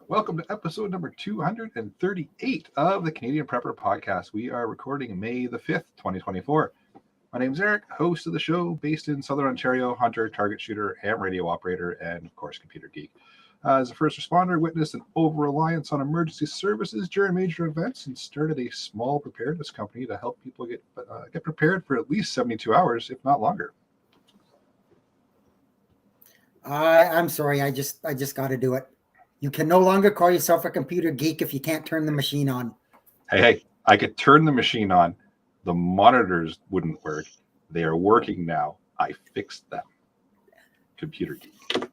Welcome to episode number 238 of the Canadian Prepper Podcast. We are recording May the 5th, 2024. My name is Eric, host of the show, based in Southern Ontario, hunter, target shooter, ham radio operator, and of course, computer geek. As a first responder, witnessed an over-reliance on emergency services during major events and started a small preparedness company to help people get prepared for at least 72 hours, if not longer. I'm sorry, I just got to do it. You can no longer call yourself a computer geek if you can't turn the machine on. Hey, I could turn the machine on. The monitors wouldn't work. They are working now. I fixed them. Computer geek.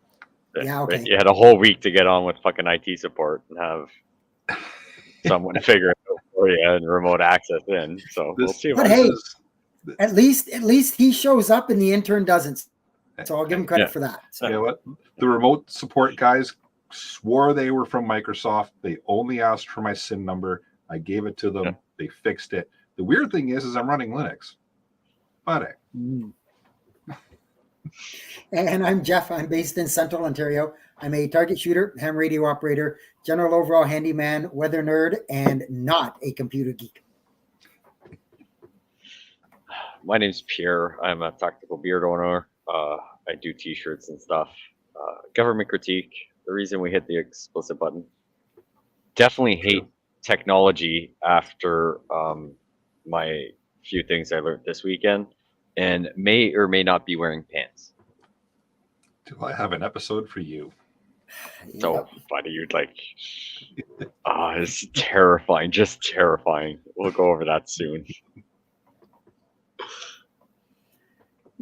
Yeah, okay. You had a whole week to get on with fucking IT support and have someone figure it out for you and remote access in. So we'll see. But hey, at least he shows up and the intern doesn't. So I'll give him credit for that. So. You know what? The remote support guys swore they were from Microsoft. They only asked for my SIN number. I gave it to them. Yeah. They fixed it. The weird thing is I'm running Linux. But And I'm Jeff. I'm based in Central Ontario. I'm a target shooter, ham radio operator, general overall handyman, weather nerd, and not a computer geek. My name's Pierre. I'm a tactical beard owner. I do t-shirts and stuff. Government critique. The reason we hit the explicit button. Definitely hate technology after my few things I learned this weekend, and may or may not be wearing pants. Do I have an episode for you? So funny, you'd like. It's terrifying, just terrifying. We'll go over that soon.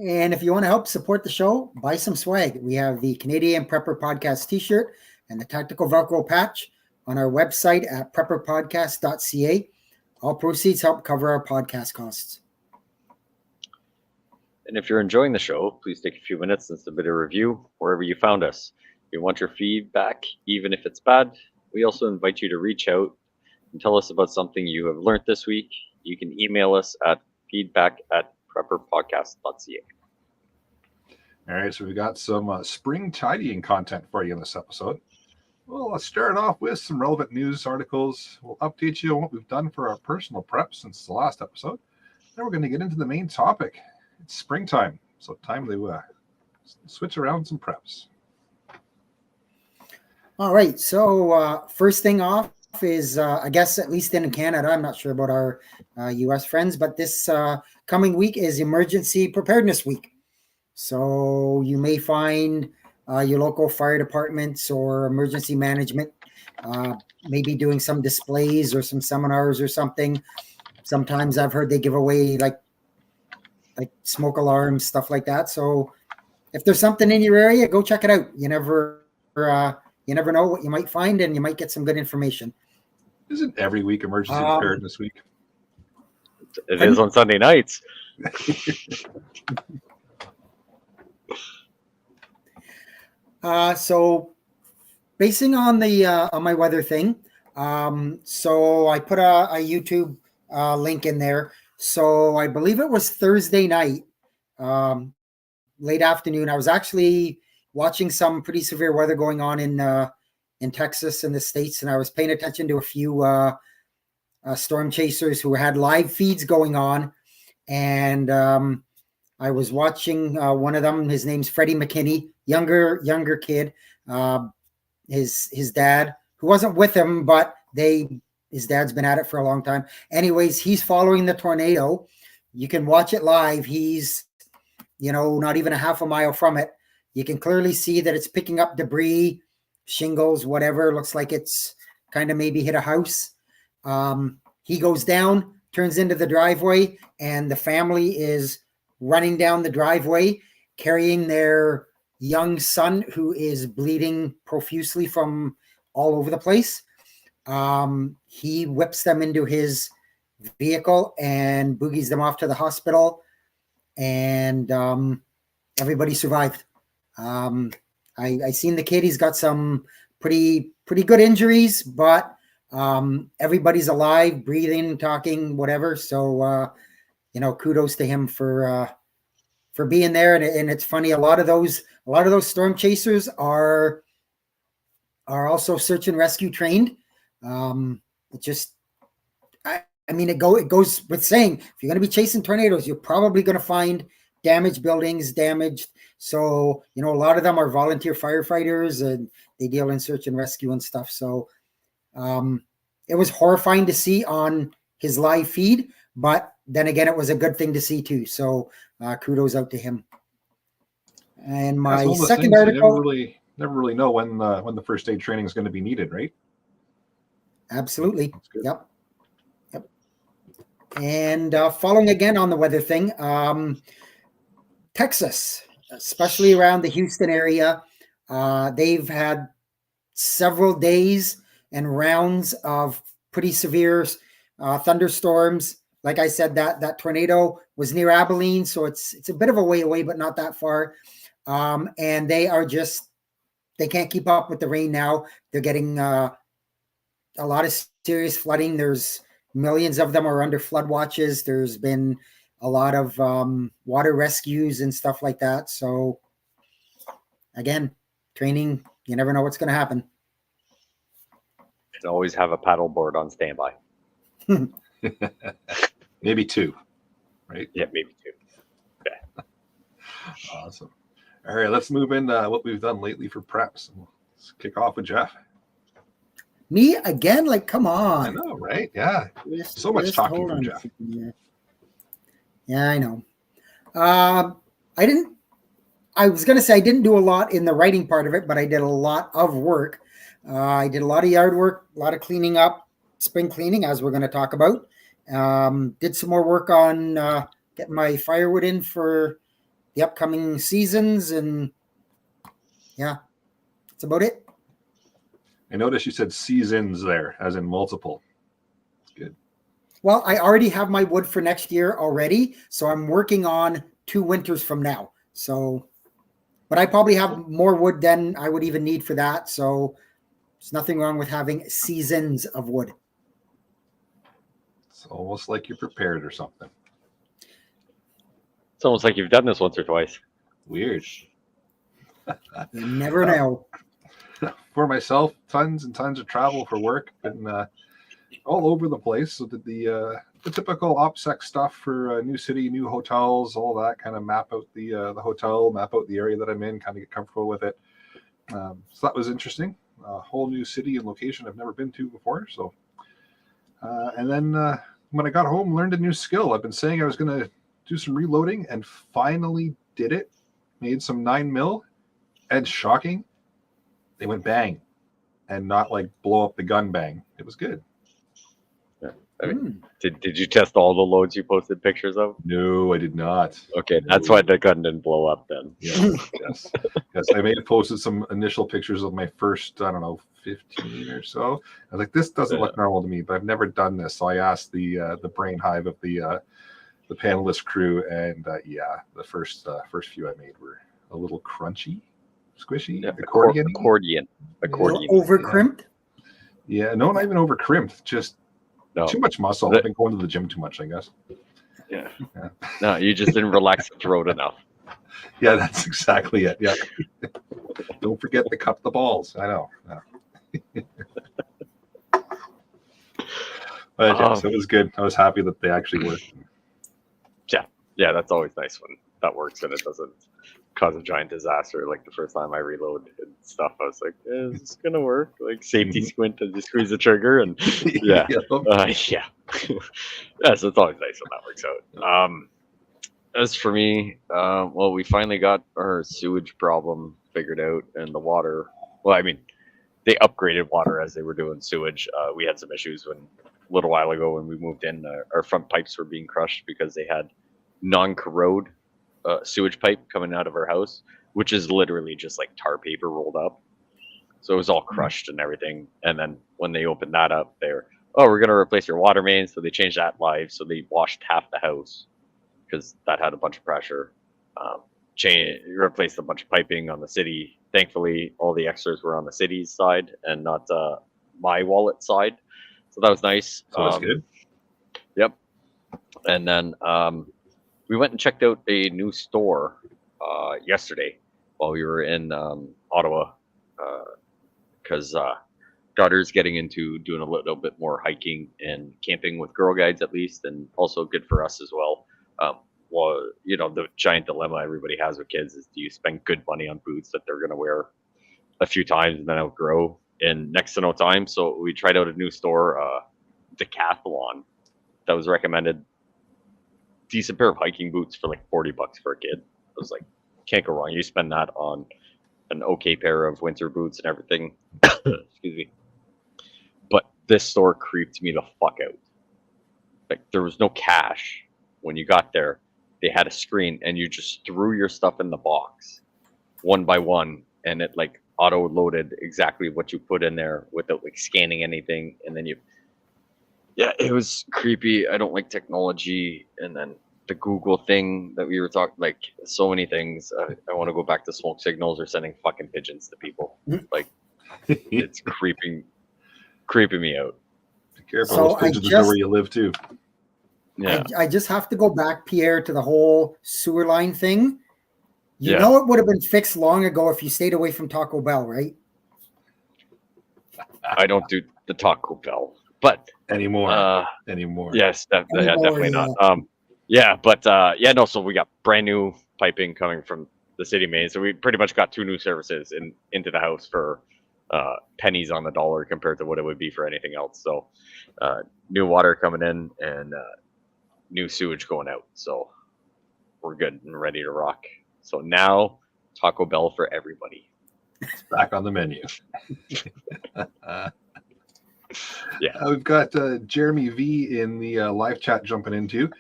And if you want to help support the show, buy some swag. We have the Canadian Prepper Podcast t-shirt and the Tactical Velcro patch on our website at prepperpodcast.ca. All proceeds help cover our podcast costs. And if you're enjoying the show, please take a few minutes and submit a review wherever you found us. If you want your feedback, even if it's bad, we also invite you to reach out and tell us about something you have learned this week. You can email us at feedback@prepperpodcast.ca. All right, so we got some spring tidying content for you in this episode. Well, let's start off with some relevant news articles. We'll update you on what we've done for our personal prep since the last episode. Then we're going to get into the main topic. It's springtime, so time to switch around some preps. All right, so first thing off is, I guess at least in Canada, I'm not sure about our U.S. friends, but this coming week is Emergency Preparedness Week. So you may find your local fire departments or emergency management maybe doing some displays or some seminars or something. Sometimes I've heard they give away like smoke alarms, stuff like that. So if there's something in your area, go check it out. You never know what you might find, and you might get some good information. Isn't every week Emergency Preparedness Week? It is on Sunday nights. So basing on the on my weather thing, so I put a YouTube link in there. So I believe it was Thursday night, late afternoon. I was actually watching some pretty severe weather going on in Texas and the States, and I was paying attention to a few storm chasers who had live feeds going on, and I was watching one of them. His name's Freddie McKinney, younger kid. His dad, who wasn't with him, but his dad's been at it for a long time. Anyways, he's following the tornado. You can watch it live. He's, not even a half a mile from it. You can clearly see that it's picking up debris, shingles, whatever. Looks like it's kind of maybe hit a house. He goes down, turns into the driveway, and the family is running down the driveway, carrying their young son who is bleeding profusely from all over the place. He whips them into his vehicle and boogies them off to the hospital, and everybody survived. I seen the kid. He's got some pretty good injuries, but everybody's alive, breathing, talking, whatever. So kudos to him for being there. And it's funny, a lot of those storm chasers are are also search and rescue trained. It just, I mean, it goes with saying, if you're going to be chasing tornadoes, you're probably going to find damaged buildings, damaged. So, a lot of them are volunteer firefighters and they deal in search and rescue and stuff. So it was horrifying to see on his live feed, but then again, it was a good thing to see too. So kudos out to him. And my second article, you never really know when the first aid training is going to be needed, right? Absolutely. Yep. And following again on the weather thing, Texas, especially around the Houston area, they've had several days and rounds of pretty severe thunderstorms. Like I said, that tornado was near Abilene, so it's a bit of a way away, but not that far. And they can't keep up with the rain now. They're getting a lot of serious flooding. There's millions of them are under flood watches. There's been a lot of water rescues and stuff like that. So again, training, you never know what's going to happen. And always have a paddleboard on standby. Maybe two, right? Yeah, maybe two. Okay. Awesome. All right, let's move into what we've done lately for preps. Let's kick off with Jeff. Me again? Like, come on. I know, right? Yeah. So much talking from Jeff. Yeah, I know. I was going to say I didn't do a lot in the writing part of it, but I did a lot of work. I did a lot of yard work, a lot of cleaning up, spring cleaning, as we're going to talk about. Did some more work on getting my firewood in for the upcoming seasons. And yeah, that's about it. I noticed you said seasons there, as in multiple. That's good. Well, I already have my wood for next year already, so I'm working on 2 winters from now. So, but I probably have more wood than I would even need for that. So there's nothing wrong with having seasons of wood. It's almost like you're prepared or something. It's almost like you've done this once or twice. Weird. You never know. For myself, tons and tons of travel for work, been all over the place. So did the typical OPSEC stuff for new city, new hotels, all that, kind of map out the hotel, map out the area that I'm in, kind of get comfortable with it. So that was interesting. A whole new city and location I've never been to before. So, and then when I got home, learned a new skill. I've been saying I was going to do some reloading and finally did it. Made some 9mm, and shocking, they went bang and not like blow up the gun bang. It was good. Yeah. I mean, did you test all the loads you posted pictures of? No, I did not. Okay, that's why the gun didn't blow up then. Yeah, yes. I may have posted some initial pictures of my first, 15 or so. I was like, this doesn't look normal to me, but I've never done this. So I asked the brain hive of the panelist crew, and the first few I made were a little crunchy, squishy, accordion. Over crimped? Yeah, no, not even over crimped. Just too much muscle. I've been going to the gym too much, I guess. Yeah. No, you just didn't relax the throat enough. Yeah, that's exactly it. Yeah. Don't forget to cup the balls. I know. Yeah. But so it was good. I was happy that they actually worked. Yeah, that's always nice when that works and it doesn't cause a giant disaster. Like the first time I reloaded and stuff, I was like, is this gonna work? Like safety squint and just squeeze the trigger and yeah. So it's always nice when that works out. As for me, well, we finally got our sewage problem figured out and the water. Well, I mean, they upgraded water as they were doing sewage. We had some issues a little while ago when we moved in. Our front pipes were being crushed because they had non-corrode sewage pipe coming out of our house, which is literally just like tar paper rolled up. So it was all crushed and everything. And then when they opened that up, we're going to replace your water main. So they changed that live. So they washed half the house because that had a bunch of pressure. Replaced a bunch of piping on the city. Thankfully, all the extras were on the city's side and not my wallet side. So that was nice. So that's good. Yep. And then we went and checked out a new store yesterday while we were in Ottawa, because daughter's getting into doing a little bit more hiking and camping with Girl Guides at least, and also good for us as well. Well, the giant dilemma everybody has with kids is, do you spend good money on boots that they're going to wear a few times and then outgrow in next to no time? So we tried out a new store, Decathlon, that was recommended. Decent pair of hiking boots for like $40 for a kid. I was like, can't go wrong. You spend that on an okay pair of winter boots and everything. Excuse me. But this store creeped me the fuck out. Like, there was no cash when you got there. They had a screen and you just threw your stuff in the box one by one, and it like auto loaded exactly what you put in there without like scanning anything. And then it was creepy. I don't like technology. And then the Google thing that we were talking, like, so many things. I want to go back to smoke signals or sending fucking pigeons to people. Like, it's creeping me out. Be careful, So those pigeons know where you live too. Yeah. I just have to go back, Pierre, to the whole sewer line thing. You Yeah. know, it would have been fixed long ago if you stayed away from Taco Bell, right? I don't do the Taco Bell, but Anymore. yes, definitely yeah. not. No. So we got brand new piping coming from the city main. So we pretty much got 2 new services into the house for pennies on the dollar compared to what it would be for anything else. So new water coming in and new sewage going out. So we're good and ready to rock. So now Taco Bell for everybody. It's back on the menu. Yeah. We've got Jeremy V in the live chat jumping into.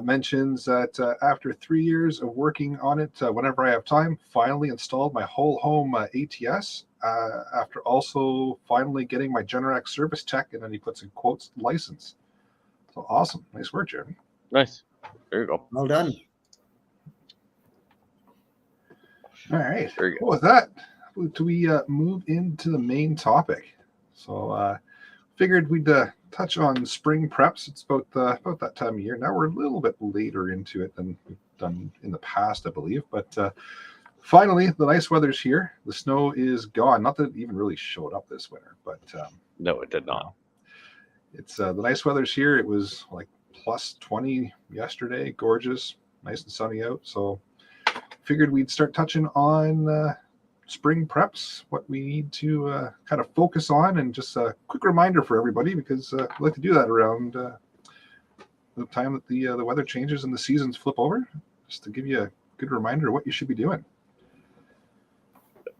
Mentions that after 3 years of working on it, whenever I have time, finally installed my whole home ATS. After also finally getting my Generac service tech, and then he puts in quotes, license. So awesome. Nice work, Jeremy. Nice. There you go. Well done. All right. Very good. Well, with that, do we move into the main topic? So figured we'd touch on spring preps. It's about that time of year. Now we're a little bit later into it than we've done in the past, I believe. But finally, the nice weather's here. The snow is gone. Not that it even really showed up this winter, but No, it did not. It's the nice weather's here. It was like plus 20 yesterday. Gorgeous, nice and sunny out. So figured we'd start touching on spring preps, what we need to kind of focus on, and just a quick reminder for everybody, because we like to do that around the time that the weather changes and the seasons flip over, just to give you a good reminder of what you should be doing.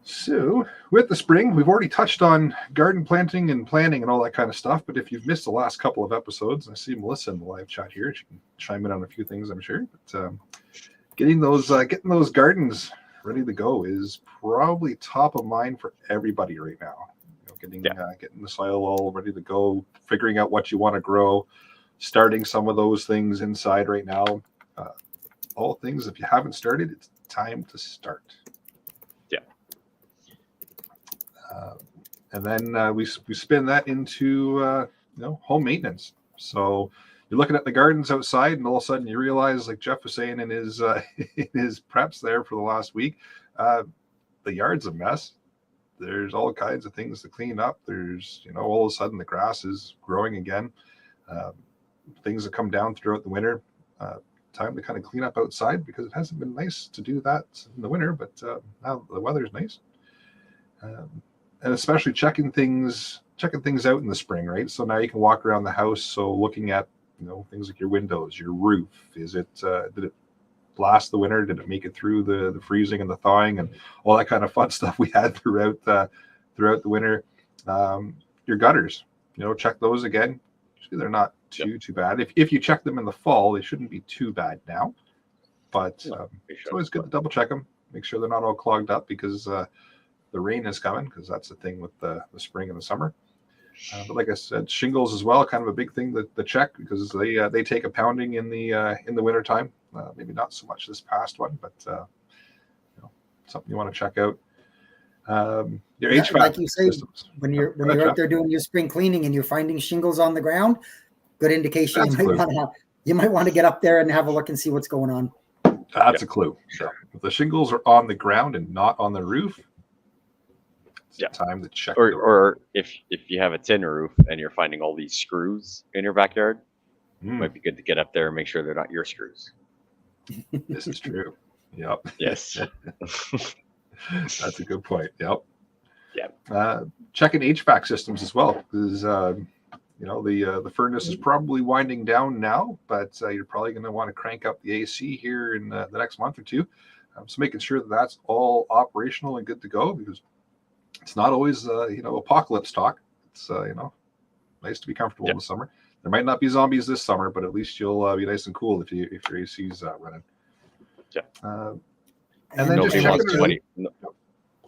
So with the spring, we've already touched on garden planting and planning and all that kind of stuff, but if you've missed the last couple of episodes, I see Melissa in the live chat here. She can chime in on a few things, I'm sure. But getting those gardens ready to go is probably top of mind for everybody right now. Getting the soil all ready to go, figuring out what you want to grow, starting some of those things inside right now. All things, if you haven't started, it's time to start. Yeah. And then we spin that into home maintenance. So you're looking at the gardens outside, and all of a sudden you realize, like Jeff was saying in his preps there for the last week, the yard's a mess. There's all kinds of things to clean up. There's, all of a sudden the grass is growing again. Things that come down throughout the winter. Time to kind of clean up outside, because it hasn't been nice to do that in the winter, but now the weather's nice. And especially checking things out in the spring, right? So now you can walk around the house. So looking at, things like your windows, your roof. Is it, did it last the winter? Did it make it through the freezing and the thawing and all that kind of fun stuff we had throughout the winter? Your gutters, check those again. Usually they're not too bad. If you check them in the fall, they shouldn't be too bad now. But it's always good to double check them, make sure they're not all clogged up, because the rain is coming, because that's the thing with the spring and the summer. But like I said, shingles as well, kind of a big thing to check, because they take a pounding in the winter time. Maybe not so much this past one, but something you want to check out. Your HVAC, like you say, systems. when you're out there doing your spring cleaning and you're finding shingles on the ground, good indication you might want to get up there and have a look and see what's going on. That's a clue. Sure. If the shingles are on the ground and not on the roof, Yeah. Time to check. Or if you have a tin roof and you're finding all these screws in your backyard, it might be good to get up there and make sure they're not your screws. This is true. Yep. Yes. That's a good point. Yep. Yeah. Checking HVAC systems as well, because the furnace is probably winding down now, but you're probably going to want to crank up the AC here in the next month or two. So making sure that that's all operational and good to go, because it's not always apocalypse talk. It's nice to be comfortable in the summer. There might not be zombies this summer, but at least you'll be nice and cool if your AC's running. Yeah. And then just checking sweaty.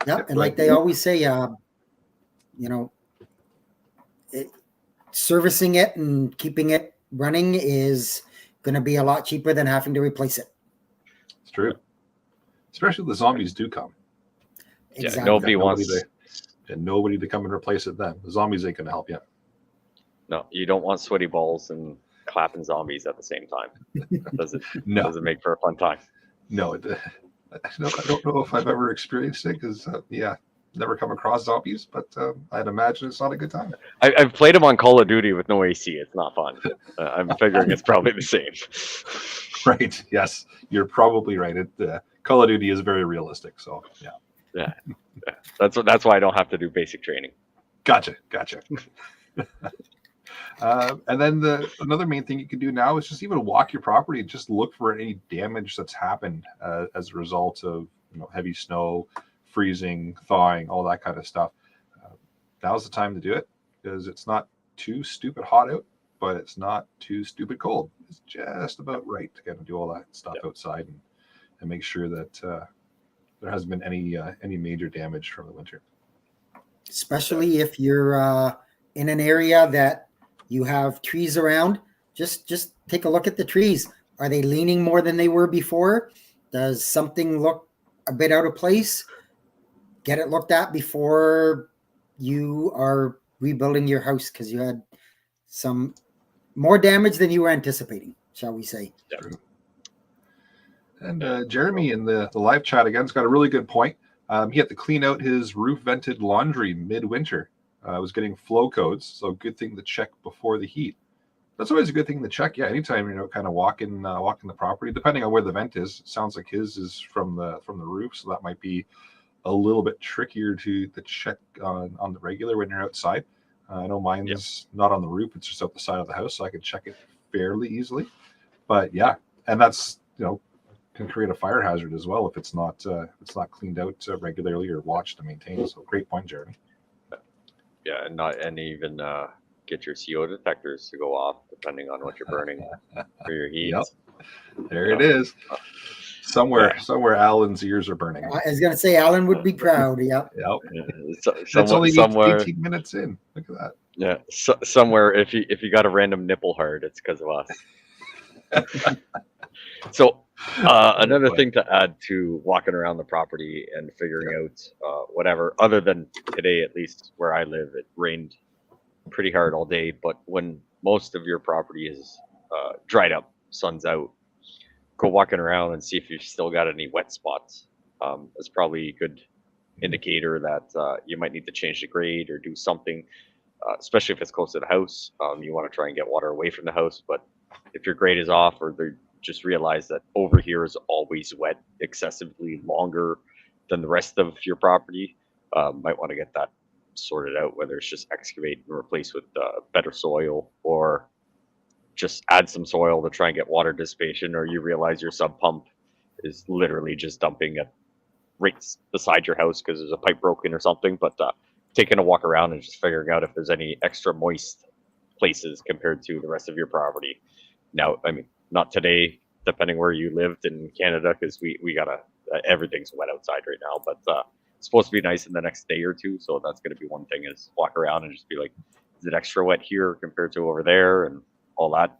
And like they always say, servicing it and keeping it running is going to be a lot cheaper than having to replace it. It's true. Especially if the zombies do come. Exactly. Yeah, nobody wants nobody to come and replace it then. The zombies ain't going to help you. No, you don't want sweaty balls and clapping zombies at the same time. Doesn't make for a fun time. No, I don't know if I've ever experienced it, because never come across zombies, but I'd imagine it's not a good time. I've played them on Call of Duty with no AC. It's not fun. I'm figuring it's probably the same. Right. Yes, you're probably right. Call of Duty is very realistic. So yeah. That's why I don't have to do basic training. Gotcha. And then another main thing you can do now is just even walk your property, just look for any damage that's happened as a result of heavy snow, freezing, thawing, all that kind of stuff. Now's the time to do it, because it's not too stupid hot out, but it's not too stupid cold. It's just about right to kind of do all that stuff outside and make sure that there hasn't been any major damage from the winter. Especially if you're in an area that you have trees around, just take a look at the trees. Are they leaning more than they were before? Does something look a bit out of place? Get it looked at before you are rebuilding your house, because you had some more damage than you were anticipating, shall we say. Yeah. And Jeremy in the live chat again's got a really good point. He had to clean out his roof vented laundry midwinter. Was getting flow codes, so good thing to check before the heat. That's always a good thing to check. Yeah, anytime kind of walking the property, depending on where the vent is. It sounds like his is from the roof, so that might be a little bit trickier to check on the regular when you're outside. I know mine's not on the roof; it's just out the side of the house, so I can check it fairly easily. But yeah, and that's can create a fire hazard as well if it's not cleaned out regularly or watched and maintained. So great point, Jeremy. Yeah, and even get your CO detectors to go off depending on what you're burning for your heat. Yep. There it is. Somewhere Alan's ears are burning. I was going to say Alan would be proud. Yep. That's only somewhere 18 minutes in. Look at that. Yeah, somewhere if you got a random nipple hard, it's because of us. So another thing to add to walking around the property and figuring out whatever, other than today, at least where I live, it rained pretty hard all day. But when most of your property is dried up, sun's out, go walking around and see if you've still got any wet spots. It's probably a good indicator that you might need to change the grade or do something, especially if it's close to the house. You want to try and get water away from the house, but if your grade is off, or they just realize that over here is always wet, excessively longer than the rest of your property, might want to get that sorted out, whether it's just excavate and replace with better soil, or just add some soil to try and get water dissipation, or you realize your sub pump is literally just dumping at right beside your house because there's a pipe broken or something. But taking a walk around and just figuring out if there's any extra moist places compared to the rest of your property. Now, I mean, not today, depending where you lived in Canada, because we gotta everything's wet outside right now, but it's supposed to be nice in the next day or two. So that's going to be one thing, is walk around and just be like, is it extra wet here compared to over there? And all that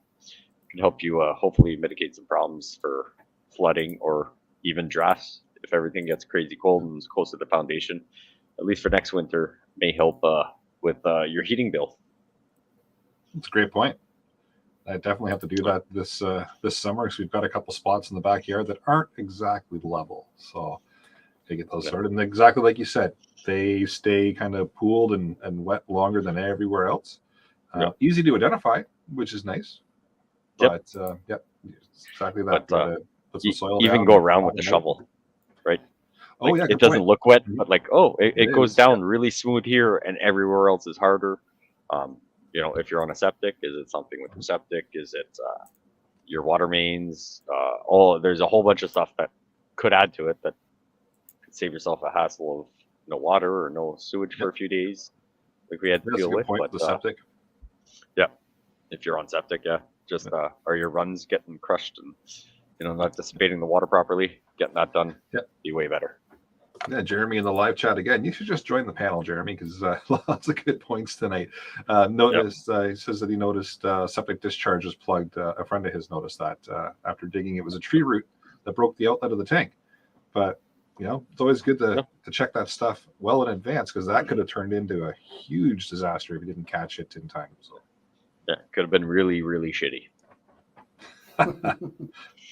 can help you hopefully mitigate some problems for flooding or even drafts. If everything gets crazy cold and is close to the foundation, at least for next winter, may help with your heating bill. That's a great point. I definitely have to do that this summer, because we've got a couple spots in the backyard that aren't exactly level. So to get those sorted. And exactly like you said, they stay kind of pooled and wet longer than everywhere else. Easy to identify, which is nice. But exactly that. But put some soil even down go and around with the shovel, right? Oh, Like, yeah, it good doesn't point. look wet, but like, it goes is, down really smooth here, and everywhere else is harder. If you're on a septic, is it something with your septic? Is it your water mains? There's a whole bunch of stuff that could add to it that could save yourself a hassle of no water or no sewage for a few days, like we had to That's a deal good with. point, But the septic. if you're on septic, just are your runs getting crushed and not dissipating the water properly? Getting that done, be way better. Yeah, Jeremy in the live chat again. You should just join the panel, Jeremy, because lots of good points tonight. He says that he noticed septic discharge is plugged. A friend of his noticed that after digging. It was a tree root that broke the outlet of the tank. But it's always good to check that stuff well in advance, because that could have turned into a huge disaster if you didn't catch it in time. So could have been really, really shitty.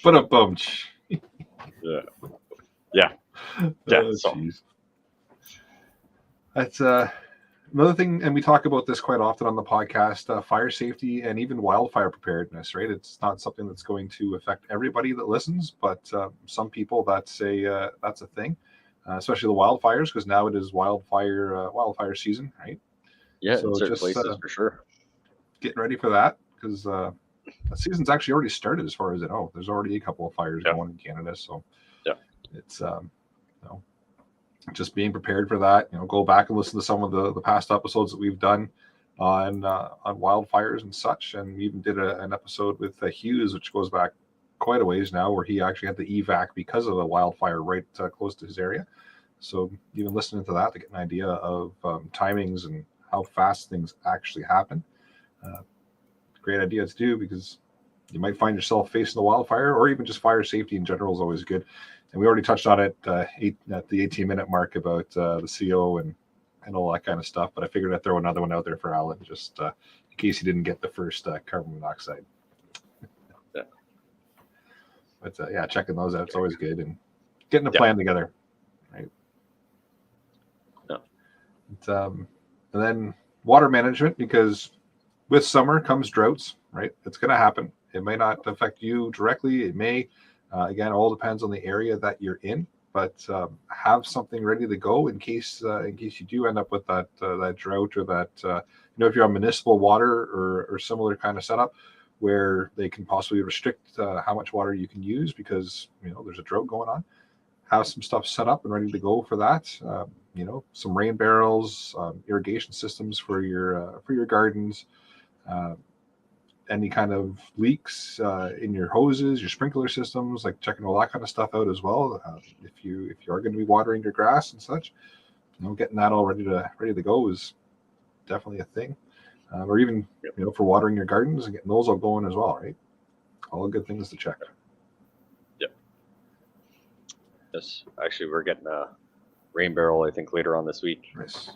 But a bunch. So that's another thing, and we talk about this quite often on the podcast, fire safety and even wildfire preparedness, right? It's not something that's going to affect everybody that listens, but some people, that's a thing, especially the wildfires, because now it is wildfire season, right? So in certain places for sure. Getting ready for that, because the season's actually already started as far as I know. There's already a couple of fires going in Canada, so it's just being prepared for that. Go back and listen to some of the past episodes that we've done on wildfires and such, and we even did an episode with Hughes, which goes back quite a ways now, where he actually had the evac because of a wildfire right close to his area. So even listening to that to get an idea of timings and how fast things actually happen, great idea to do, because you might find yourself facing a wildfire, or even just fire safety in general is always good. And we already touched on it at the 18-minute mark about the CO and all that kind of stuff. But I figured I'd throw another one out there for Alan, just in case he didn't get the first carbon monoxide. But checking those out is always good, and getting a plan together, right? And then water management, because with summer comes droughts, right? It's going to happen. It may not affect you directly. It may. Again, all depends on the area that you're in, but have something ready to go in case you do end up with that drought, or that if you're on municipal water or similar kind of setup, where they can possibly restrict how much water you can use because there's a drought going on. Have some stuff set up and ready to go for that. Some rain barrels, irrigation systems for your gardens. Any kind of leaks in your hoses, your sprinkler systems, like checking all that kind of stuff out as well. If you are going to be watering your grass and such, getting that all ready to go is definitely a thing. Or even for watering your gardens and getting those all going as well, right? All good things to check. Yes, actually, we're getting a rain barrel, I think, later on this week. Nice.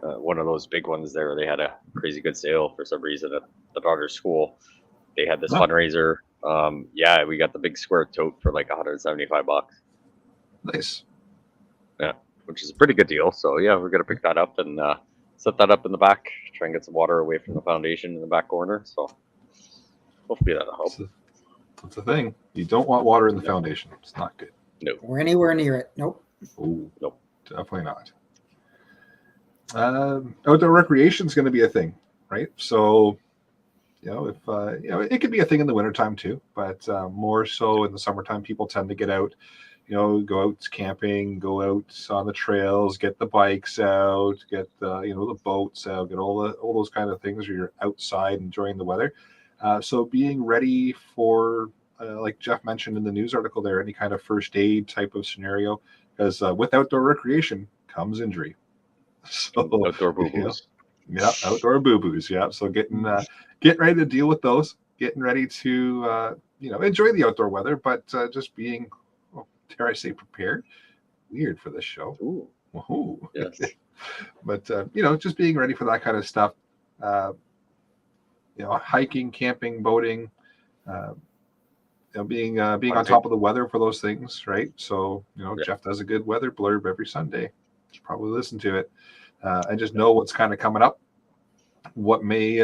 One of those big ones there. They had a crazy good sale for some reason at the daughter's school. They had this fundraiser. We got the big square tote for like $175. Nice. Yeah, which is a pretty good deal. So we're gonna pick that up and set that up in the back. Try and get some water away from the foundation in the back corner. So hopefully that'll help. That's the thing. You don't want water in the foundation. It's not good. No. Or anywhere near it. Nope. Oh, nope. Definitely not. Outdoor recreation is going to be a thing, right? So, if it could be a thing in the wintertime too, but more so in the summertime, people tend to get out, go out camping, go out on the trails, get the bikes out, get the boats out, get all those kind of things where you're outside enjoying the weather. So being ready for, like Jeff mentioned in the news article there, any kind of first aid type of scenario, because with outdoor recreation comes injury. So outdoor boo-boos. Outdoor boo-boos. Yeah. So getting ready to deal with those, getting ready to enjoy the outdoor weather, but just being, dare I say, prepared. Weird for this show. Ooh. Woohoo. Yes. But just being ready for that kind of stuff. Hiking, camping, boating, being on top of the weather for those things, right? So Jeff does a good weather blurb every Sunday. You should probably listen to it and just know what's kind of coming up, what may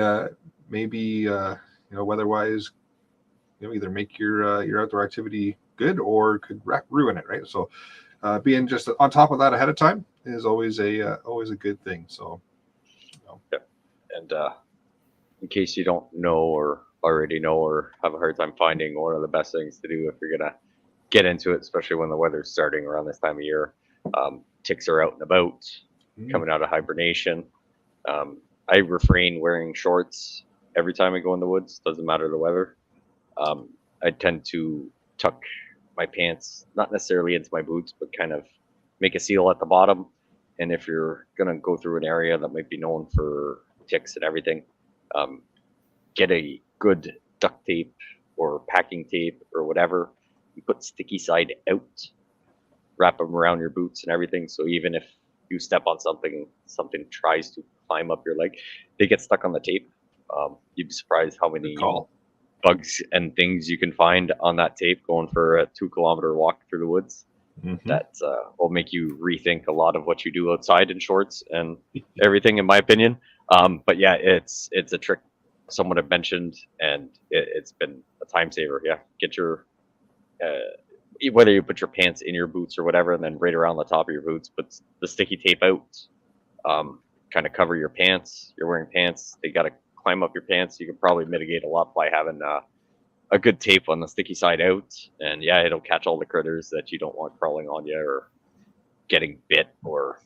be weather-wise, either make your outdoor activity good or could ruin it, right? So being just on top of that ahead of time is always a good thing. So and in case you don't know or already know or have a hard time finding, one of the best things to do if you're gonna get into it, especially when the weather's starting around this time of year, ticks are out and about, coming out of hibernation. I refrain wearing shorts every time I go in the woods, doesn't matter the weather. I tend to tuck my pants, not necessarily into my boots, but kind of make a seal at the bottom. And if you're gonna go through an area that might be known for ticks and everything, get a good duct tape or packing tape or whatever. You put sticky side out, wrap them around your boots and everything. So even if you step on something tries to climb up your leg, they get stuck on the tape. You'd be surprised how many bugs and things you can find on that tape going for a 2-kilometer walk through the woods. That will make you rethink a lot of what you do outside in shorts and everything, in my opinion. But yeah, it's a trick someone had mentioned, and it's been a time saver. Yeah, get your whether you put your pants in your boots or whatever, and then right around the top of your boots, put the sticky tape out. Kind of cover your pants. You're wearing pants; they got to climb up your pants. You can probably mitigate a lot by having a good tape on the sticky side out, and yeah, it'll catch all the critters that you don't want crawling on you or getting bit or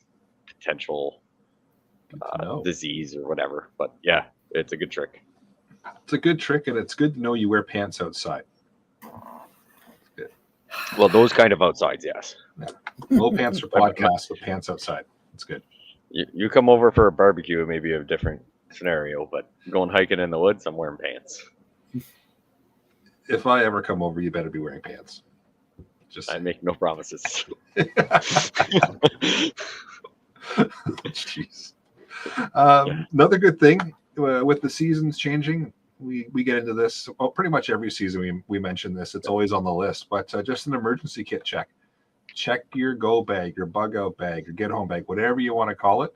potential disease or whatever. But yeah, it's a good trick. It's a good trick, and it's good to know you wear pants outside. Good. Well, those kind of outsides, yes. Yeah. No pants for podcasts, but pants outside. It's good. You come over for a barbecue, it may be a different scenario, but going hiking in the woods, I'm wearing pants. If I ever come over, you better be wearing pants. I make no promises. Jeez. Another good thing with the seasons changing, we get into this. Well, pretty much every season we mention this. It's always on the list, but just an emergency kit check. Check your go bag, your bug out bag, your get home bag, whatever you want to call it.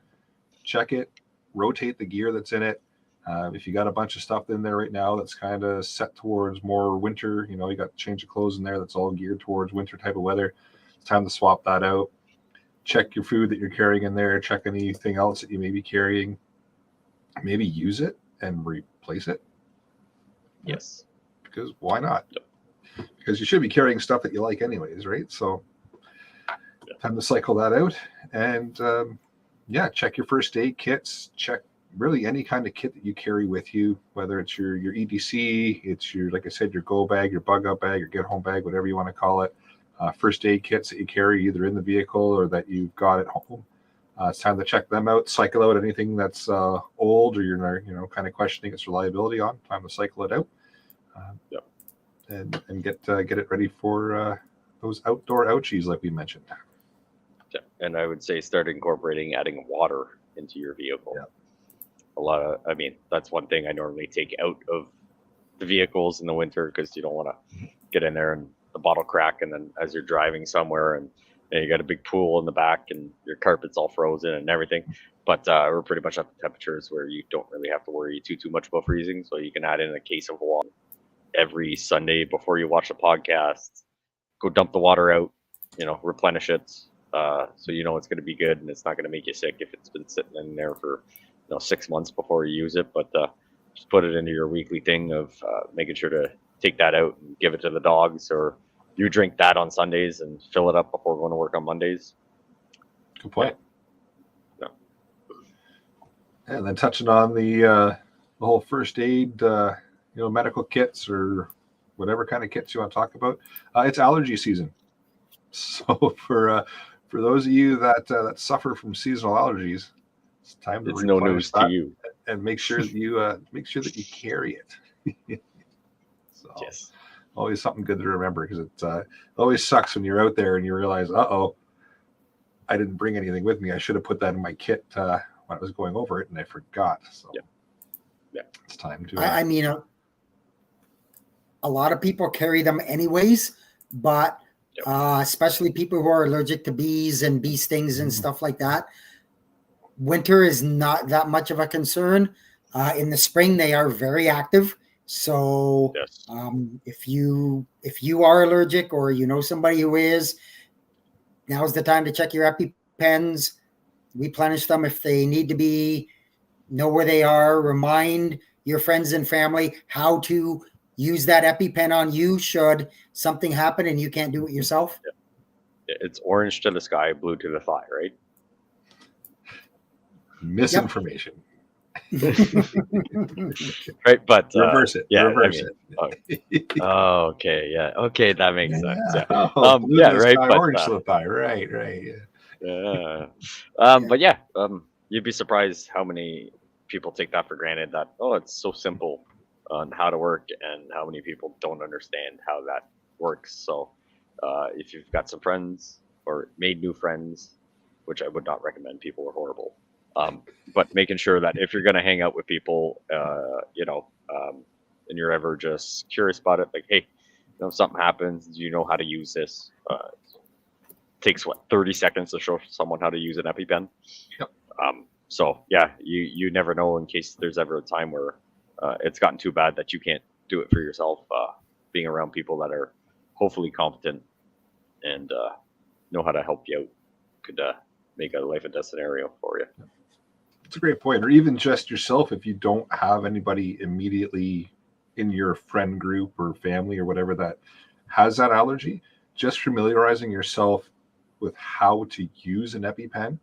Check it. Rotate the gear that's in it. If you got a bunch of stuff in there right now that's kind of set towards more winter, you got to change of clothes in there that's all geared towards winter type of weather, it's time to swap that out. Check your food that you're carrying in there. Check anything else that you may be carrying. Maybe use it and replace it. Yes. Because why not? Yep. Because you should be carrying stuff that you like anyways, right? So time to cycle that out. And check your first aid kits. Check really any kind of kit that you carry with you, whether it's your EDC, it's your, like I said, your go bag, your bug out bag, your get home bag, whatever you want to call it. First aid kits that you carry either in the vehicle or that you've got at home. It's time to check them out, cycle out anything that's old or you're kind of questioning its reliability on. Time to cycle it out, and get it ready for those outdoor ouchies like we mentioned. Yeah. And I would say start incorporating adding water into your vehicle. Yeah. That's one thing I normally take out of the vehicles in the winter because you don't want to get in there and the bottle crack, and then as you're driving somewhere and you got a big pool in the back and your carpet's all frozen and everything. But we're pretty much at the temperatures where you don't really have to worry too much about freezing. So you can add in a case of water every Sunday before you watch the podcast. Go dump the water out, replenish it. So it's going to be good and it's not going to make you sick if it's been sitting in there for 6 months before you use it. But just put it into your weekly thing of making sure to take that out and give it to the dogs, or you drink that on Sundays and fill it up before going to work on Mondays. Good point. Yeah. And then touching on the whole first aid, medical kits or whatever kind of kits you want to talk about. It's allergy season, so for those of you that suffer from seasonal allergies, it's time to it's no news to you, and make sure that you carry it. So, yes. Always something good to remember, because it always sucks when you're out there and you realize, I didn't bring anything with me. I should have put that in my kit when I was going over it, and I forgot. So yeah. It's time to. a lot of people carry them anyways, but especially people who are allergic to bees and bee stings and stuff like that. Winter is not that much of a concern. In the spring, they are very active. So Yes. if you are allergic or you know somebody who is, now's the time to check your EpiPens, replenish them if they need to be, know where they are, remind your friends and family how to use that EpiPen on you should something happen and you can't do it yourself. It's orange to the sky, blue to the thigh, right? Misinformation. Right, but Reverse it. yeah, Reverse it. Oh, okay, yeah, okay, that makes sense. Yeah, blue yeah, to the right, sky, but orange to the thigh. Right. yeah. But yeah, you'd be surprised how many people take that for granted. That it's so simple on how to work, and how many people don't understand how that works. So, if you've got some friends or made new friends, which I would not recommend, people are horrible. But making sure that if you're going to hang out with people, and you're ever just curious about it, like, hey, if something happens, do you know how to use this? Takes 30 seconds to show someone how to use an EpiPen. Yep. So yeah, you never know in case there's ever a time where it's gotten too bad that you can't do it for yourself. Being around people that are hopefully competent and know how to help you out could make a life and death scenario for you. It's a great point. Or even just yourself, if you don't have anybody immediately in your friend group or family or whatever that has that allergy, just familiarizing yourself with how to use an EpiPen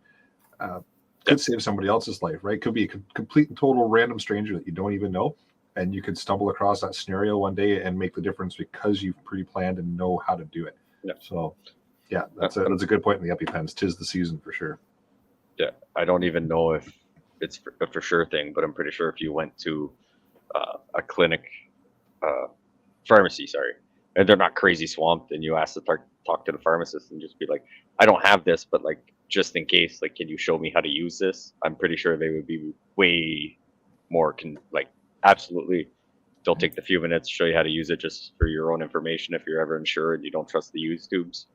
could save somebody else's life, right? Could be a complete and total random stranger that you don't even know, and you could stumble across that scenario one day and make the difference because you've pre-planned and know how to do it. Yeah. So, yeah, that's a good point in the EpiPens. 'Tis the season for sure. Yeah, I don't even know if it's a for sure thing, but I'm pretty sure if you went to a clinic, pharmacy, sorry, and they're not crazy swamped, and you ask to talk to the pharmacist and just be like, I don't have this, but like, just in case, like, can you show me how to use this? I'm pretty sure they would be way more absolutely. They'll take the few minutes, show you how to use it just for your own information. If you're ever insured and you don't trust the used tubes.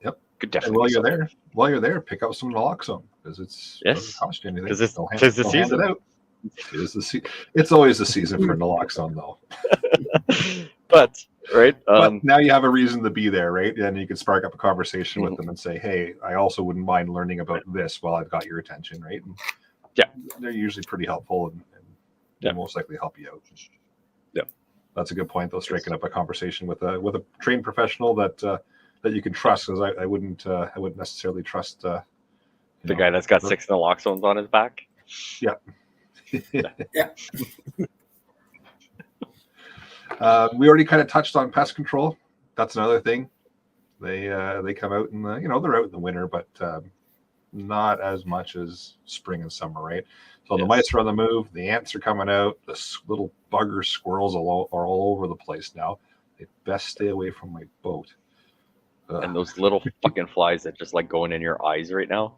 Yep. Could definitely. And while you're there, pick up some naloxone because it doesn't cost you anything. Because it's the season. It's always the season for naloxone, though. But right. But now you have a reason to be there, right? And you can spark up a conversation with them and say, "Hey, I also wouldn't mind learning about this while I've got your attention," right? And they're usually pretty helpful and most likely help you out. Yeah, that's a good point, though. Striking up a conversation with a trained professional that you can trust, because I wouldn't necessarily trust the guy that's got 6 naloxones on his back. Yeah. Yeah. We already kind of touched on pest control. That's another thing. They come out and they're out in the winter, but not as much as spring and summer, right? So the mice are on the move. The ants are coming out. The little bugger squirrels are all over the place now. They best stay away from my boat. And those little fucking flies that just like going in your eyes right now.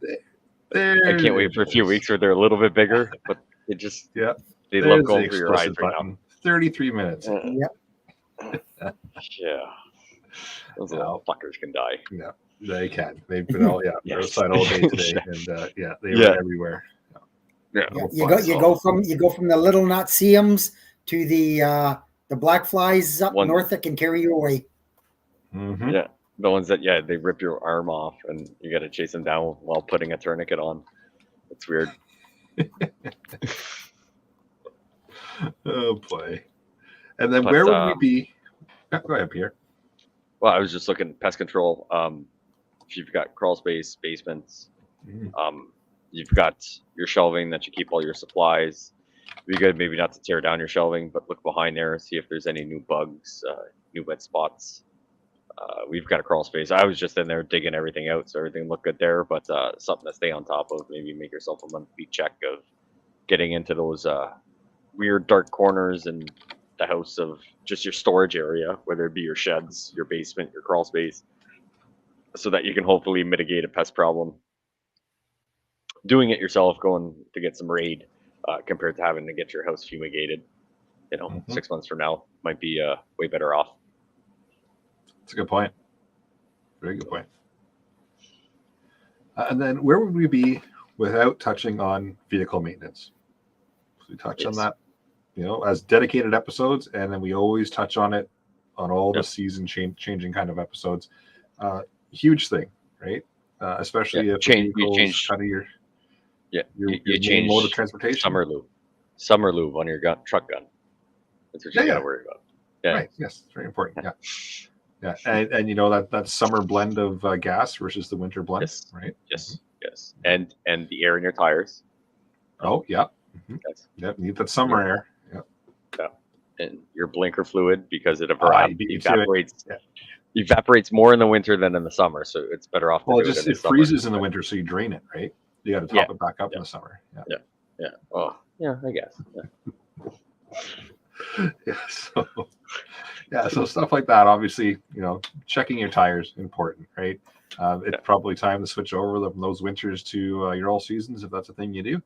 I can't wait for a few weeks where they're a little bit bigger, but it just they love going through your eyes right now. 33 minutes. Yeah. Those little fuckers can die. Yeah, they can. They've been they're outside all day today, and they were everywhere. You go from the little Natsiums to the black flies up north that can carry you away. Mm-hmm. Yeah, the ones that they rip your arm off and you got to chase them down while putting a tourniquet on. It's weird. Oh boy! And then where would we be? Go ahead, Pierre. Well, I was just looking at pest control. If you've got crawl space, basements, you've got your shelving that you keep all your supplies. It'd be good maybe not to tear down your shelving, but look behind there and see if there's any new bugs, new wet spots. We've got a crawl space. I was just in there digging everything out, so everything looked good there, but something to stay on top of. Maybe make yourself a monthly check of getting into those weird dark corners in the house of just your storage area, whether it be your sheds, your basement, your crawl space, so that you can hopefully mitigate a pest problem. Doing it yourself, going to get some raid, compared to having to get your house fumigated. Mhm. 6 months from now might be way better off. That's a good point. Very good point. And then where would we be without touching on vehicle maintenance? So we touch on Yes. that, as dedicated episodes, and then we always touch on it on all the Yep. season changing kind of episodes. Huge thing, right? Especially if the You vehicle's change kind of your you main change mode of transportation. summer lube on your truck gun. That's what you got to worry about. Yeah. Right. Yes. It's very important. Yeah. And that summer blend of gas versus the winter blend, Yes. right? Yes. Yes. And the air in your tires. Oh, yeah. Mm-hmm. Yes. Yep. Need that summer air. Yeah. And your blinker fluid, because it evaporates more in the winter than in the summer, so it's better off to do it in the summer. Freezes in the winter, so you drain it, right? You got to top it back up in the summer. Yeah. Oh, yeah, I guess. So stuff like that, obviously, checking your tires, important, right? It's probably time to switch over from those winters to your all seasons, if that's a thing you do.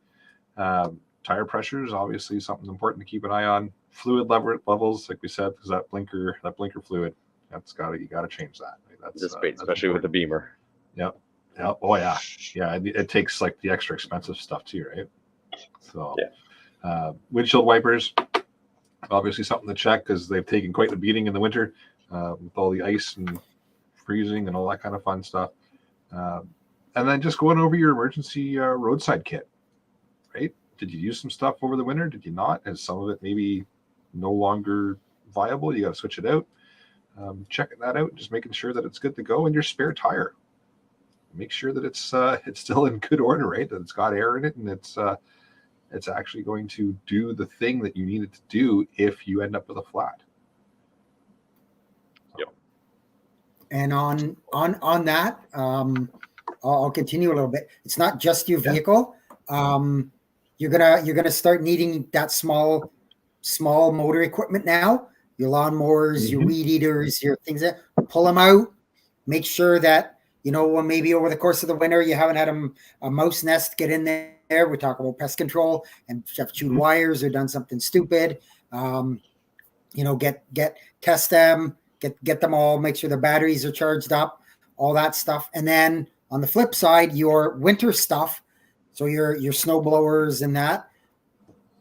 Tire pressure is obviously something important to keep an eye on. Fluid levels, like we said, because that blinker fluid, you got to change that. Right? That's great, especially with the Beamer. Yep. Oh yeah. It takes like the extra expensive stuff too, right? So, windshield wipers, obviously something to check because they've taken quite the beating in the winter with all the ice and freezing and all that kind of fun stuff. And then just going over your emergency roadside kit, right? Did you use some stuff over the winter? Did you not? Is some of it maybe no longer viable? You got to switch it out. Checking that out, just making sure that it's good to go. And your spare tire, make sure that it's still in good order, right? That it's got air in it and it's actually going to do the thing that you need it to do if you end up with a flat. Yep. And on that, I'll continue a little bit. It's not just your vehicle. You're gonna start needing that small motor equipment now. Your lawnmowers, your weed eaters, your things that pull them out. Make sure that when maybe over the course of the winter you haven't had a mouse nest get in there. We talk about pest control and have chewed wires or done something stupid. Test them, get them all. Make sure the batteries are charged up, all that stuff. And then on the flip side, your winter stuff. So your snow blowers and that,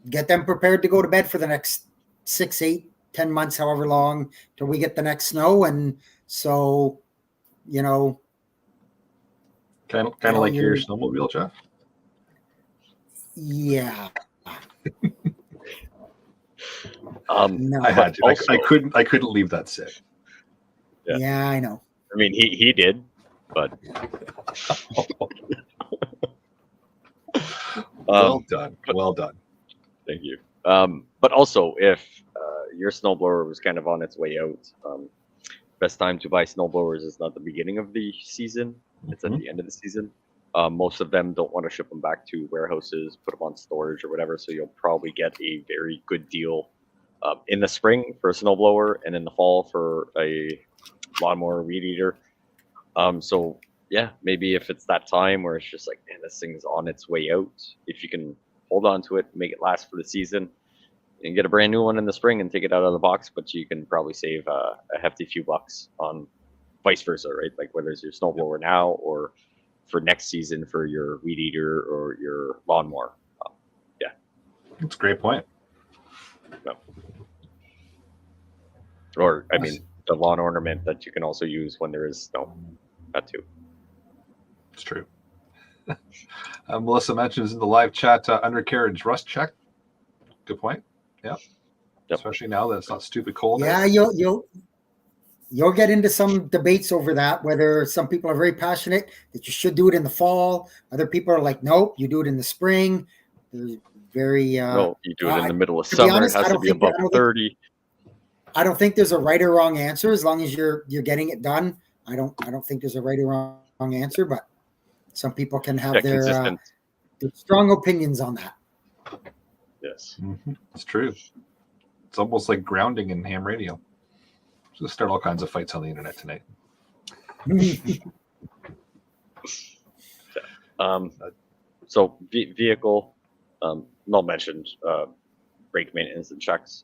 get them prepared to go to bed for the next 6, 8, 10 months, however long till we get the next snow. And so, kind of like your snowmobile, Jeff. Yeah. No, I had to. Also, I couldn't leave that sit. Yeah, I know. I mean, he did, but well done. Thank you. But also, if your snowblower was kind of on its way out, best time to buy snowblowers is not the beginning of the season; it's at the end of the season. Most of them don't want to ship them back to warehouses, put them on storage or whatever. So you'll probably get a very good deal in the spring for a snowblower, and in the fall for a lawnmower, weed eater. So yeah, maybe if it's that time where it's just like, man, this thing's on its way out, if you can hold on to it, make it last for the season, and get a brand new one in the spring and take it out of the box, but you can probably save a hefty few bucks on vice versa, right? Like whether it's your snowblower now or for next season for your weed eater or your lawnmower. That's a great point. No. Or, I mean, the lawn ornament that you can also use when there is snow. That too. It's true. Melissa mentions in the live chat, undercarriage rust check. Good point. Yeah. Yep. Especially now that it's not stupid cold. Yeah, you'll get into some debates over that, whether some people are very passionate that you should do it in the fall. Other people are like, nope, you do it in the spring. There's very no, you do it in the middle of summer. Honest, it has to be above 30. I don't think there's a right or wrong answer as long as you're getting it done. I don't think there's a right or wrong answer, but some people can have their strong opinions on that. Yes, it's true. It's almost like grounding in ham radio. Just start all kinds of fights on the internet tonight. So vehicle, Mel mentioned brake maintenance and checks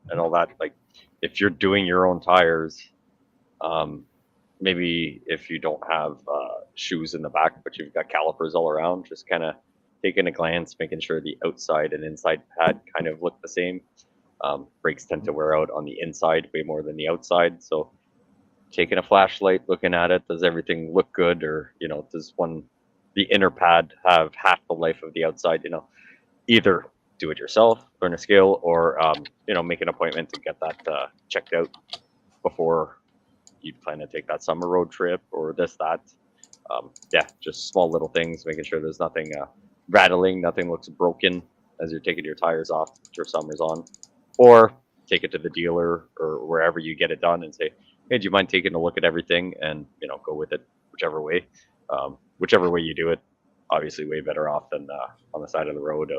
and all that. Like if you're doing your own tires, maybe if you don't have shoes in the back, but you've got calipers all around, just kind of taking a glance, making sure the outside and inside pad kind of look the same. Brakes tend to wear out on the inside way more than the outside. So taking a flashlight, looking at it, does everything look good? Or, does the inner pad have half the life of the outside? Either do it yourself, learn a skill, or, make an appointment to get that checked out before you plan to take that summer road trip or that. Just small little things, making sure there's nothing rattling, nothing looks broken as you're taking your tires off your summer's on. Or take it to the dealer or wherever you get it done and say, hey, do you mind taking a look at everything and, go with it whichever way. Whichever way you do it, obviously way better off than on the side of the road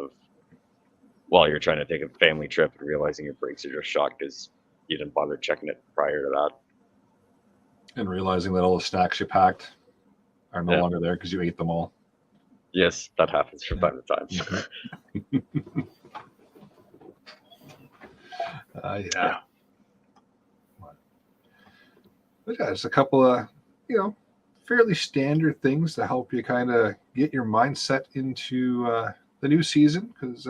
while you're trying to take a family trip and realizing your brakes are just shot because you didn't bother checking it prior to that. And realizing that all the snacks you packed are no longer there because you ate them all. Yes, that happens from time to time. Yeah. But there's a couple of, fairly standard things to help you kind of get your mindset into the new season because,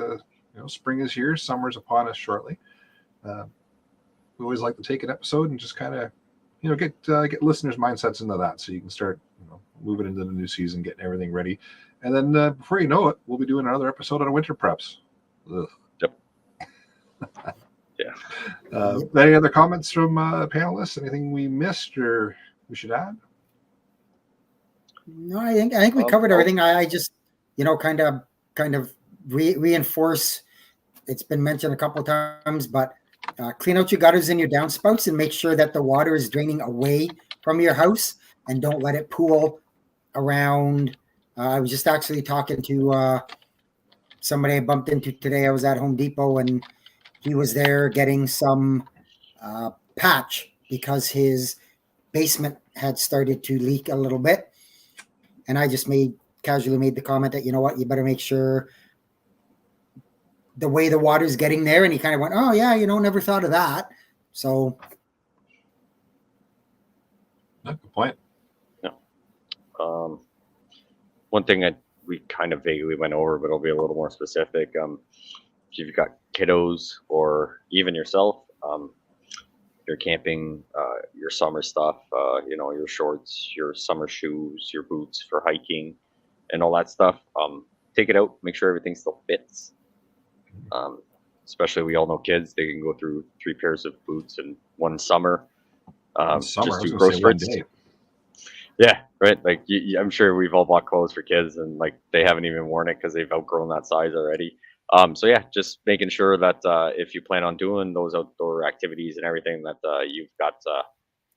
spring is here, summer's upon us shortly. We always like to take an episode and just kind of, get listeners' mindsets into that so you can start, moving into the new season, getting everything ready. And then before you know it, we'll be doing another episode on winter preps. Ugh. Yep. Yeah. Any other comments from panelists? Anything we missed or we should add? No, I think we covered everything. I just, kind of reinforce. It's been mentioned a couple of times, but clean out your gutters and your downspouts and make sure that the water is draining away from your house and don't let it pool around. I was just actually talking to somebody I bumped into today. I was at Home Depot and he was there getting some patch because his basement had started to leak a little bit. And I just casually made the comment that, you better make sure the way the water's getting there. And he kind of went, oh yeah, never thought of that. So. Good point. Yeah. One thing we kind of vaguely went over, but I'll be a little more specific. If you've got kiddos or even yourself, you're camping, your summer stuff, your shorts, your summer shoes, your boots for hiking and all that stuff. Take it out, make sure everything still fits. Especially we all know kids, they can go through 3 pairs of boots in one summer. Just do growth spurts. Yeah, right. Like I'm sure we've all bought clothes for kids and like they haven't even worn it because they've outgrown that size already. So yeah, just making sure that if you plan on doing those outdoor activities and everything, that you've got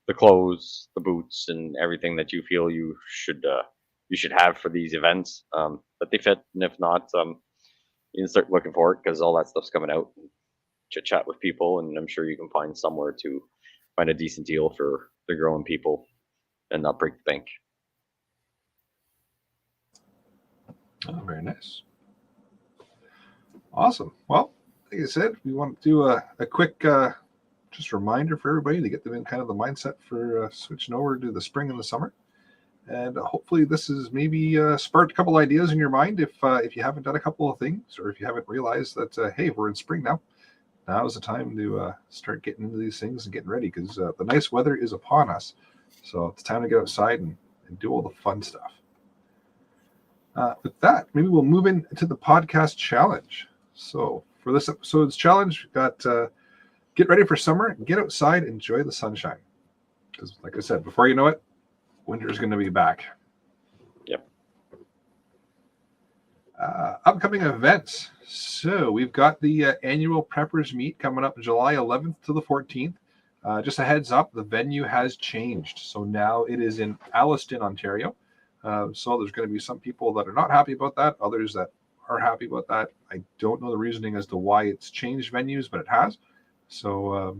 the clothes, the boots, and everything that you feel you should have for these events, that they fit. And if not, you can start looking for it because all that stuff's coming out. Chit chat with people, and I'm sure you can find somewhere to find a decent deal for the growing people and not break the bank. Oh, very nice. Awesome. Well, like I said, we want to do a quick just reminder for everybody to get them in kind of the mindset for switching over to the spring and the summer. And hopefully this has maybe sparked a couple ideas in your mind if you haven't done a couple of things or if you haven't realized that, hey, we're in spring now. Now is the time to start getting into these things and getting ready because the nice weather is upon us. So it's time to get outside and do all the fun stuff. With that, maybe we'll move into the podcast challenge. So for this episode's challenge, we've got get ready for summer, get outside, enjoy the sunshine. Because like I said, before you know it, winter is going to be back. Yep. Upcoming events. So we've got the annual Preppers Meet coming up July 11th to the 14th. Just a heads up, the venue has changed. So now it is in Alliston, Ontario. So there's going to be some people that are not happy about that, others that are happy about that. I don't know the reasoning as to why it's changed venues, but it has. So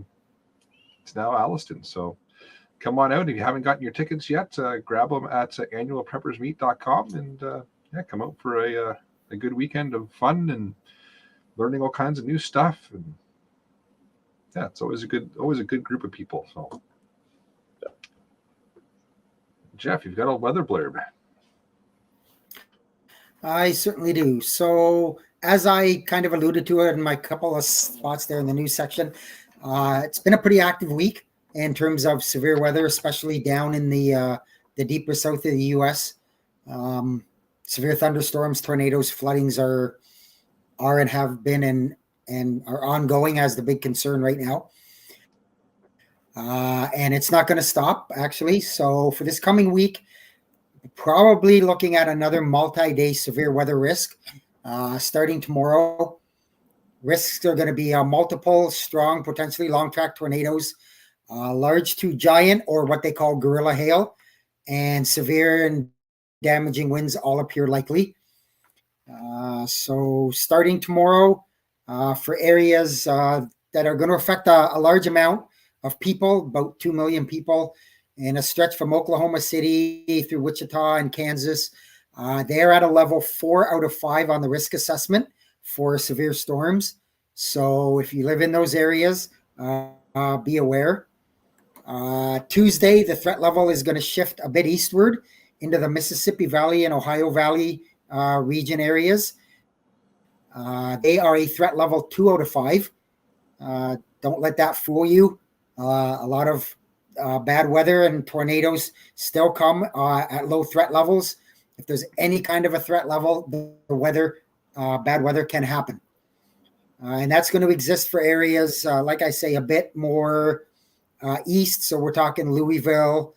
it's now Alliston. So come on out. If you haven't gotten your tickets yet, grab them at annualpreppersmeet.com and come out for a good weekend of fun and learning all kinds of new stuff. And yeah, it's always a good group of people. So, Jeff, you've got a weather blurb. I certainly do. So, as I kind of alluded to it in my couple of spots there in the news section, it's been a pretty active week in terms of severe weather, especially down in the deeper south of the U.S. Severe thunderstorms, tornadoes, floodings are and have been and are ongoing as the big concern right now. And it's not going to stop, actually. So for this coming week, probably looking at another multi-day severe weather risk starting tomorrow. Risks are going to be multiple strong, potentially long-track tornadoes, large to giant, or what they call gorilla hail, and severe and damaging winds all appear likely. So starting tomorrow, for areas that are going to affect a large amount of people, about 2 million people, in a stretch from Oklahoma City through Wichita and Kansas. They're at a level 4 out of 5 on the risk assessment for severe storms. So if you live in those areas, be aware. Tuesday, the threat level is going to shift a bit eastward into the Mississippi Valley and Ohio Valley region areas. They are a threat level 2 out of 5. Don't let that fool you. A lot of bad weather and tornadoes still come at low threat levels. If there's any kind of a threat level, bad weather can happen. And that's going to exist for areas, like I say, a bit more east. So we're talking Louisville,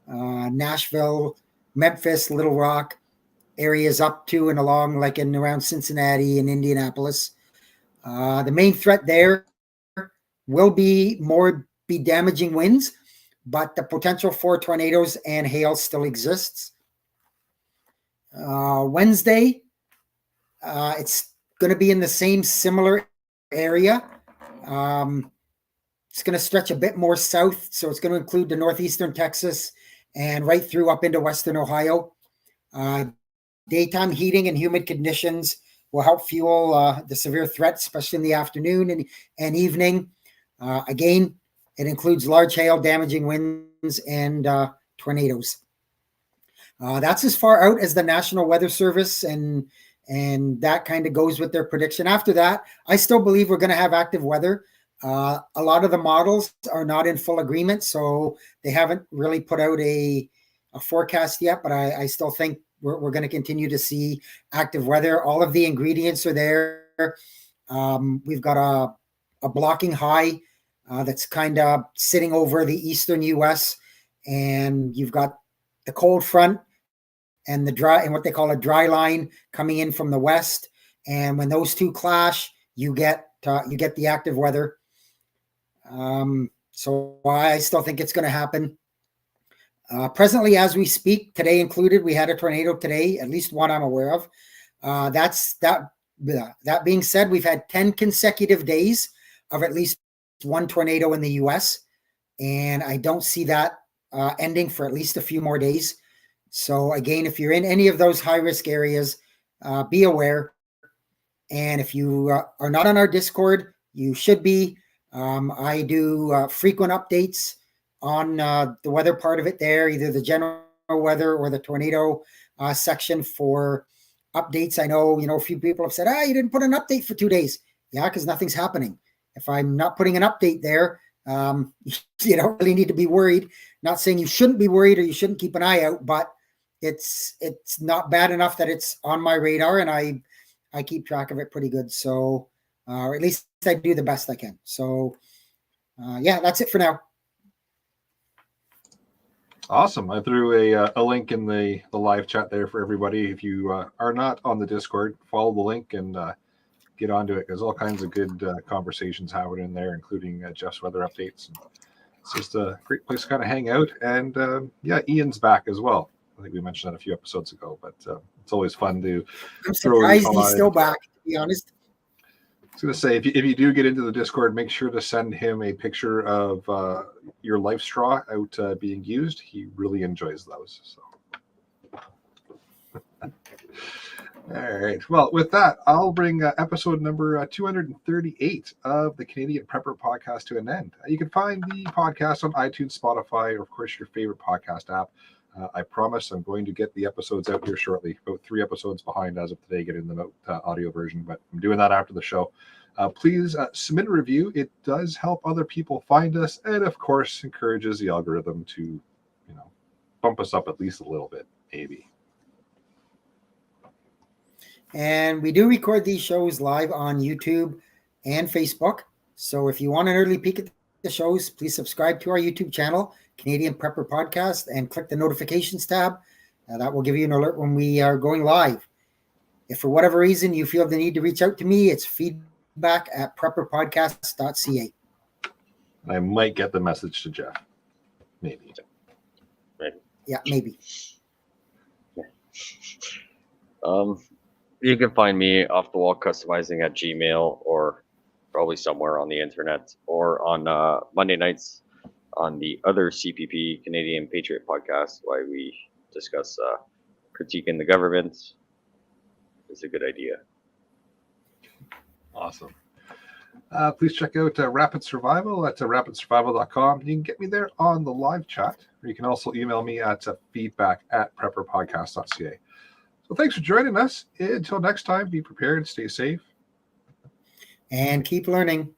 Nashville, Memphis, Little Rock, areas up to and along, like in around Cincinnati and Indianapolis. The main threat there will be damaging winds, but the potential for tornadoes and hail still exists. Wednesday, it's going to be in the same similar area. It's going to stretch a bit more south, so it's going to include the northeastern Texas and right through up into western Ohio. Daytime heating and humid conditions will help fuel the severe threat, especially in the afternoon and evening. Again, it includes large hail, damaging winds, and tornadoes. That's as far out as the National Weather Service, and that kind of goes with their prediction. After that, I still believe we're going to have active weather. A lot of the models are not in full agreement, so they haven't really put out a forecast yet, but I still think we're going to continue to see active weather. All of the ingredients are there. We've got a blocking high that's kind of sitting over the eastern U.S., and you've got the cold front and the dry, and what they call a dry line coming in from the west. And when those two clash, you get the active weather. So I still think it's going to happen. Presently, as we speak, today included, we had a tornado today, at least one I'm aware of. That being said, we've had 10 consecutive days of at least one tornado in the U.S., and I don't see that ending for at least a few more days. So again, if you're in any of those high-risk areas, be aware. And if you are not on our Discord, you should be. I do frequent updates on the weather part of it there, either the general weather or the tornado section for updates. I know, a few people have said, you didn't put an update for 2 days. Yeah, because nothing's happening. If I'm not putting an update there, you don't really need to be worried. Not saying you shouldn't be worried or you shouldn't keep an eye out, but it's not bad enough that it's on my radar, and I keep track of it pretty good. So, or at least I do the best I can. So, yeah, that's it for now. Awesome. I threw a link in the live chat there for everybody. If you are not on the Discord, follow the link and get onto it. There's all kinds of good conversations happening in there, including Jeff's weather updates. And it's just a great place to kind of hang out. And yeah, Ian's back as well. I think we mentioned that a few episodes ago, but it's always fun to I'm surprised he's still back, to be honest. I was going to say, if you do get into the Discord, make sure to send him a picture of your life straw out being used. He really enjoys those. So, All right. Well, with that, I'll bring episode number 238 of the Canadian Prepper Podcast to an end. You can find the podcast on iTunes, Spotify, or of course your favorite podcast app. I promise I'm going to get the episodes out here shortly. About 3 episodes behind as of today, getting them out audio version, but I'm doing that after the show. Please submit a review. It does help other people find us, and of course encourages the algorithm to, bump us up at least a little bit, maybe. And we do record these shows live on YouTube and Facebook. So if you want an early peek at the shows, please subscribe to our YouTube channel, Canadian Prepper Podcast, and click the notifications tab. That will give you an alert when we are going live. If for whatever reason you feel the need to reach out to me, it's feedback@prepperpodcast.ca. I might get the message to Jeff. Maybe. Yeah, maybe. You can find me off the wall customizing at Gmail or probably somewhere on the internet or on Monday nights on the other CPP Canadian Patriot podcast, why we discuss critiquing the government. Is a good idea. Awesome. Please check out Rapid Survival at rapidsurvival.com. You can get me there on the live chat, or you can also email me at feedback@prepperpodcast.ca. So thanks for joining us. Until next time, be prepared, stay safe, and keep learning.